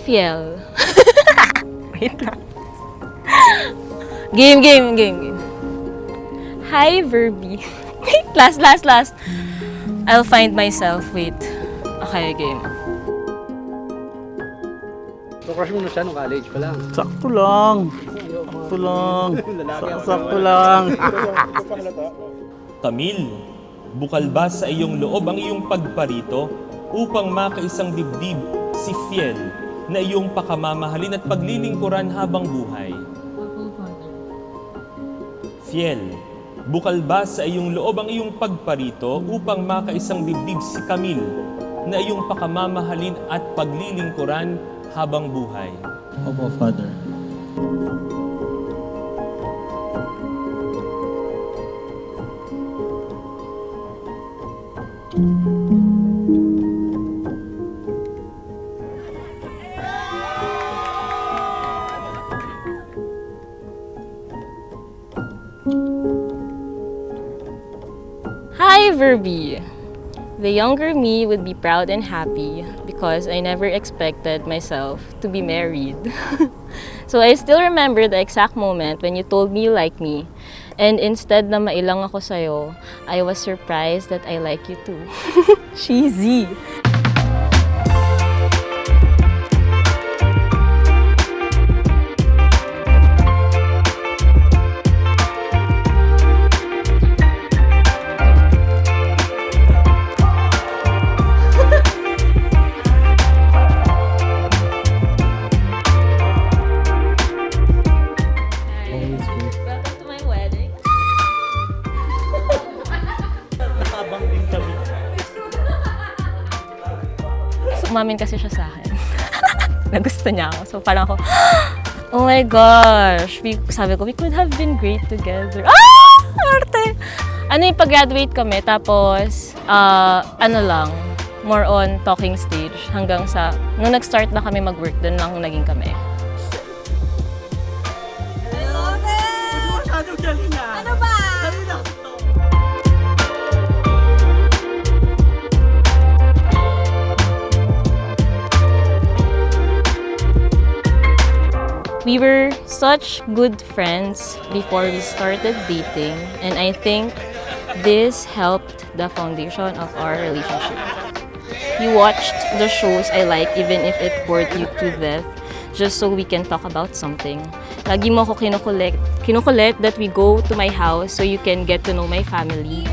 Fiel. Wait lang. Game. Hi, Verby. Wait, last. I'll find myself. Wait. Okay, game. So, crush mo na siya nung college pa lang. Sakto lang. Sakto lang. Camille, bukal ba sa iyong loob ang iyong pagparito upang makaisang dibdib si Fiel na iyong pakamamahalin at paglilingkuran habang buhay? Fiel, bukal ba sa iyong loob ang iyong pagparito upang makaisang dibdib si Camille na iyong pakamamahalin at paglilingkuran habang buhay? Opo, Father. Hi, Verby. The younger me would be proud and happy because I never expected myself to be married. So I still remember the exact moment when you told me you like me. And instead na mailang ako sa'yo, I was surprised that I like you too. Cheesy. Welcome to my wedding. Nakabang din kami. So, umamin kasi siya sa akin. Na gusto niya ako. So, parang ako, oh my gosh. Sabi ko, we could have been great together. Arte! Pag-graduate kami, tapos, more on talking stage. Hanggang sa, nung nag-start na kami mag-work, doon lang naging kami. Ano ba? We were such good friends before we started dating, and I think this helped the foundation of our relationship. You watched the shows I like even if it bored you to death, just so we can talk about something. Lagi mo ako kinukulit that we go to my house so you can get to know my family.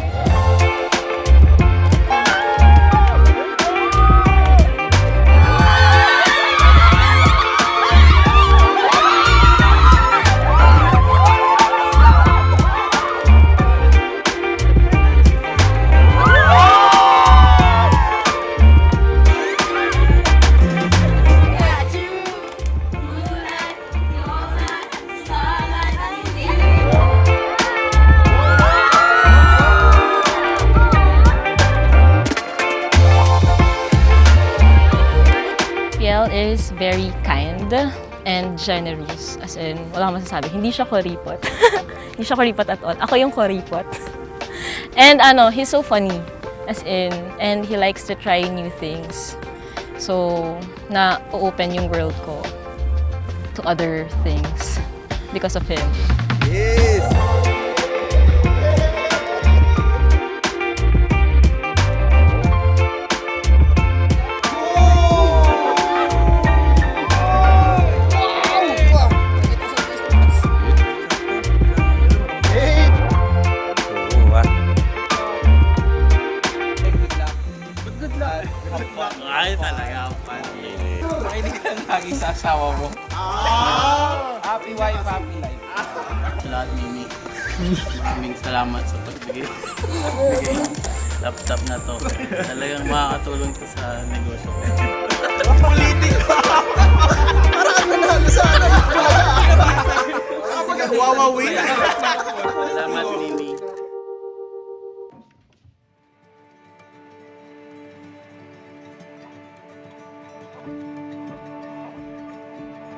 Fiel is very kind and generous. As in, wala akong masasabi. Hindi siya kuripot. Hindi siya kuripot at all. Ako yung kuripot. And he's so funny. As in, and he likes to try new things. So, na-open yung world ko to other things because of him. Yes! Ay, talaga. Makinig ka lagi sa asawa mo. Happy wife, happy life. Salamat, Mimi. Maraming salamat sa pagbigay. Laptop na to. Talagang makakatulong to sa negosyo ko. Salamat, Mimi.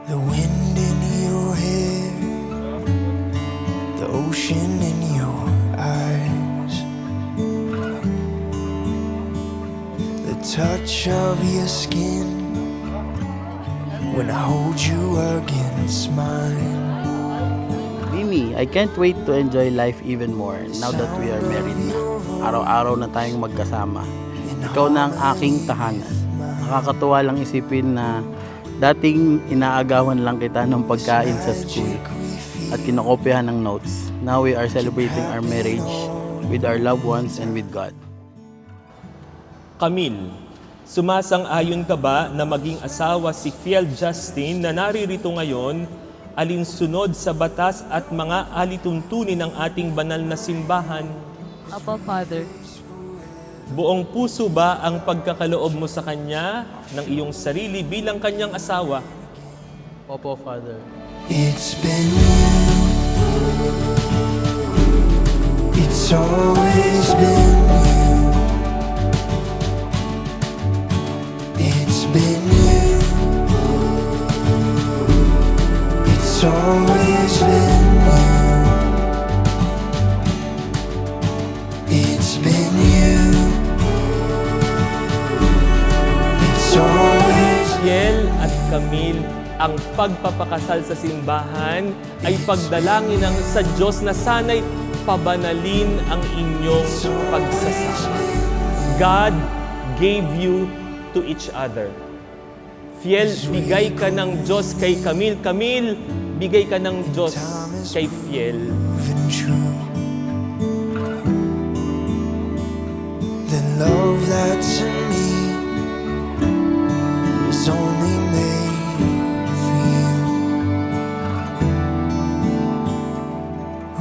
The wind in your hair, the ocean in your eyes. touch of your skin when I hold you against mine. Mimi, I can't wait to enjoy life even more now that we are married na. Araw-araw na tayong magkasama. Ikaw na ang aking tahanan. Nakakatuwa lang isipin na dating inaagawan lang kita ng pagkain sa school at kinokopyahan ng notes. Now we are celebrating our marriage with our loved ones and with God. Camille, sumasang-ayon ka ba na maging asawa si Fiel Justin na naririto ngayon alinsunod sa batas at mga alituntunin ng ating banal na simbahan? Apo, Father. Buong puso ba ang pagkakaloob mo sa kanya ng iyong sarili bilang kanyang asawa? Opo, Father. It's been you. It's always been you. It's been you. It's always been you. It's been you. It's always Fiel at Camille, ang pagpapakasal sa simbahan ay pagdalangin ng sa Diyos na sana'y pabanalin ang inyong pagsasama. God gave you to each other. Fiel, bigay ka ng Diyos kay Camille. Camille, bigay ka ng Diyos kay Fiel. proven true. The love that's in me is only made for you.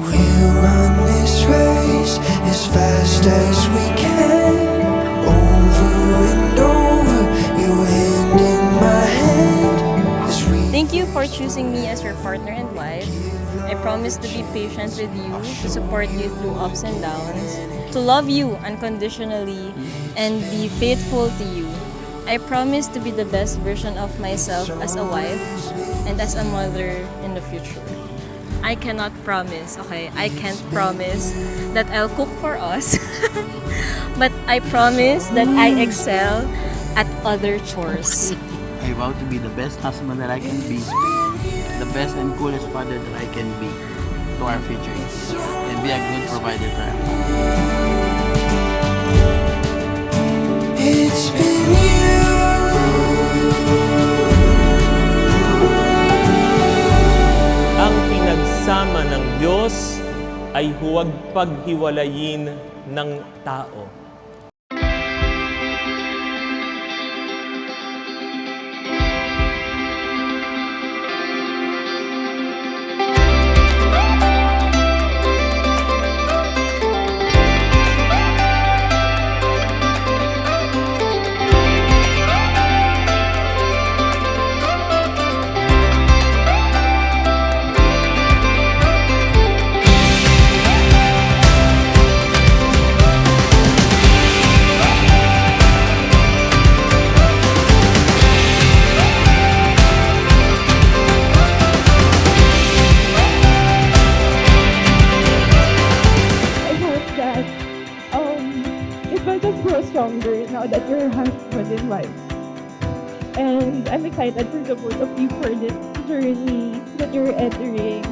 We'll run this race as fast as we can, over and over, your hand in my hand as we Thank you for choosing me as your partner and wife. I promise to be patient with you, to support you through ups and downs, to love you unconditionally, and be faithful to you. I promise to be the best version of myself as a wife and as a mother in the future. I cannot promise, okay? I can't promise that I'll cook for us. But I promise that I excel at other chores. I vow to be the best husband that I can be, the best and coolest father that I can be to our future kids, and be a good provider to our family. It's been you. Ang pinagsama ng Diyos ay huwag paghiwalayin ng tao. I hope that it will just grow stronger now that you're husband and wife. And I'm excited for the both of you for this journey that you're entering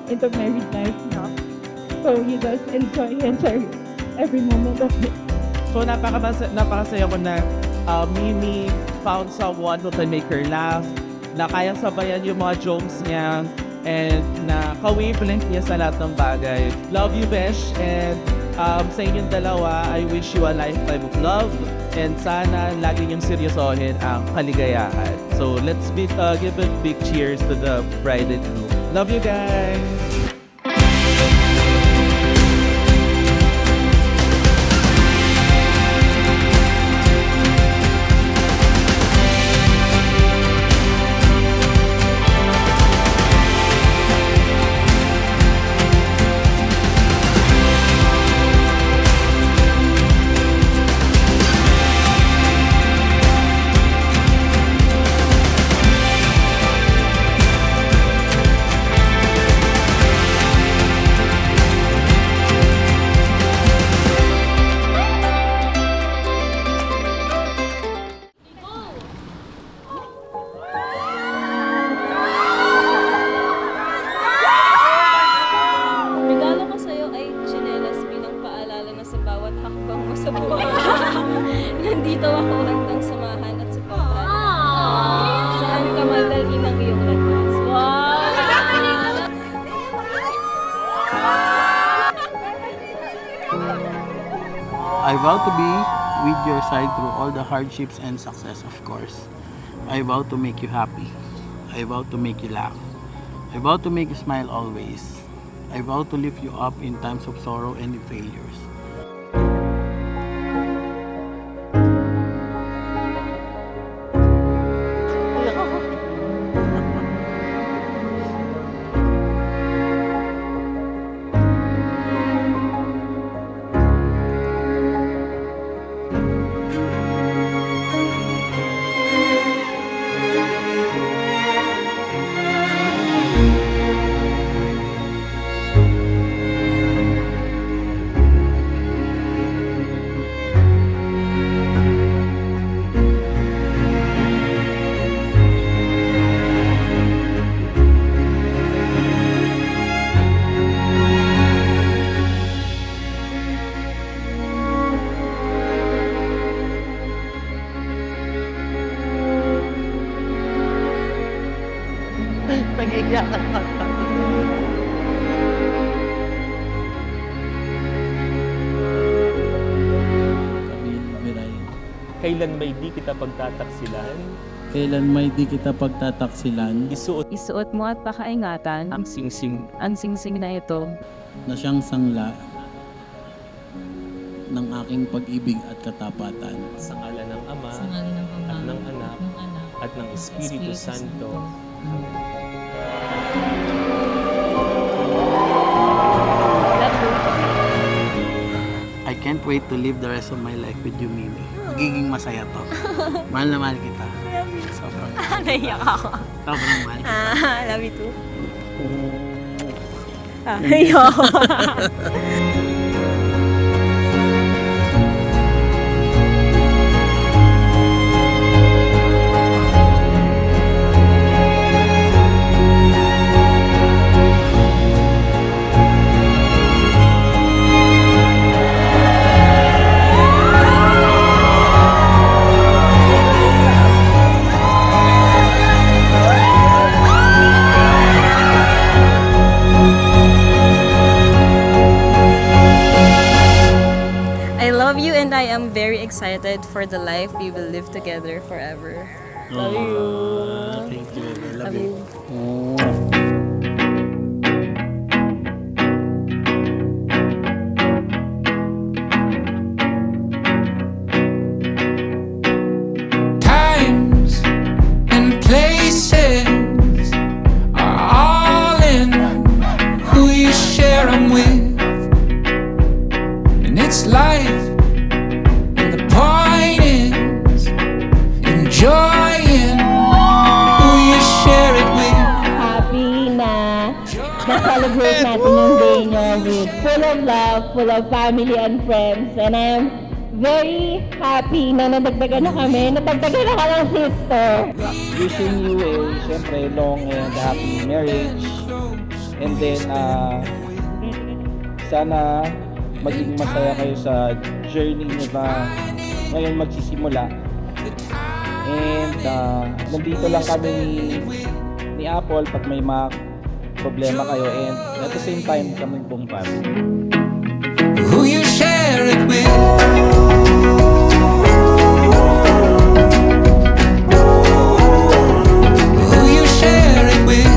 into married life now. So you just enjoy and cherish every moment of it. So napakasaya ko na Mimi found someone who can make her laugh, na kaya sabayan yung mga jokes niya, and na ka-wavelength niya sa lahat ng bagay. Love you, Besh, and sa inyong dalawa, I wish you a lifetime of love, and sana lagi niyong seryosohin ang kaligayahan. So let's give a big cheers to the bride and groom. Love you guys! sa buhay. Nandito ako handang samahan at suportahan. Saan ka madali ng iyong lakas. I vow to be with your side through all the hardships and success, of course. I vow to make you happy. I vow to make you laugh. I vow to make you smile always. I vow to lift you up in times of sorrow and in failures. Nag-iiyakan pa. Camille Miray, Kailan may di kita pagtataksilan, kailan may di kita pagtataksilan isuot mo at pakaingatan ang singsing ang singsing na ito na siyang sangla ng aking pag-ibig at katapatan. sa ngalan ng Ama, Sa ngalan ng Ama, at ng Anak, ng Anak, at ng Espiritu Santo. I can't wait to live the rest of my life with you, Mimi. Magiging masaya to. Mahal na mahal kita. Sobrang. Naiyak ako. Sobrang mahal kita. Love you too. Ayoko. I love you and I am very excited for the life we will live together forever. Love you. Thank you. I love you. Times and places are all in who you share them with, and it's life. And the point is enjoying who you share it with. Happy na na-celebrate natin yung day nyo with full of love, full of family and friends. And I am very happy na nadagdagan na kami. Nadagdagan na ka ng sister. Wishing you a syempre long and happy marriage. And then sana maging masaya kayo sa journey niyo na ngayon magsisimula. And nandito lang kami ni Apple pag may mga problema kayo, and at the same time kami buong family. Who you share it with. Who you share it with.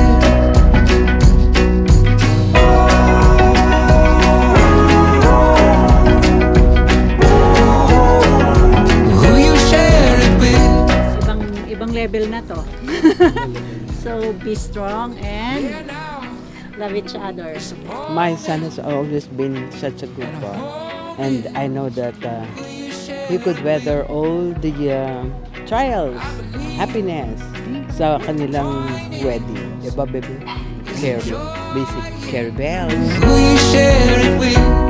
Who you share it with. ibang level na to. So be strong and love each other. My son has always been such a good boy, and I know that he could weather all the trials, happiness sa kanilang wedding. Diba, baby? Carry, basic carry bells. Who you share it with.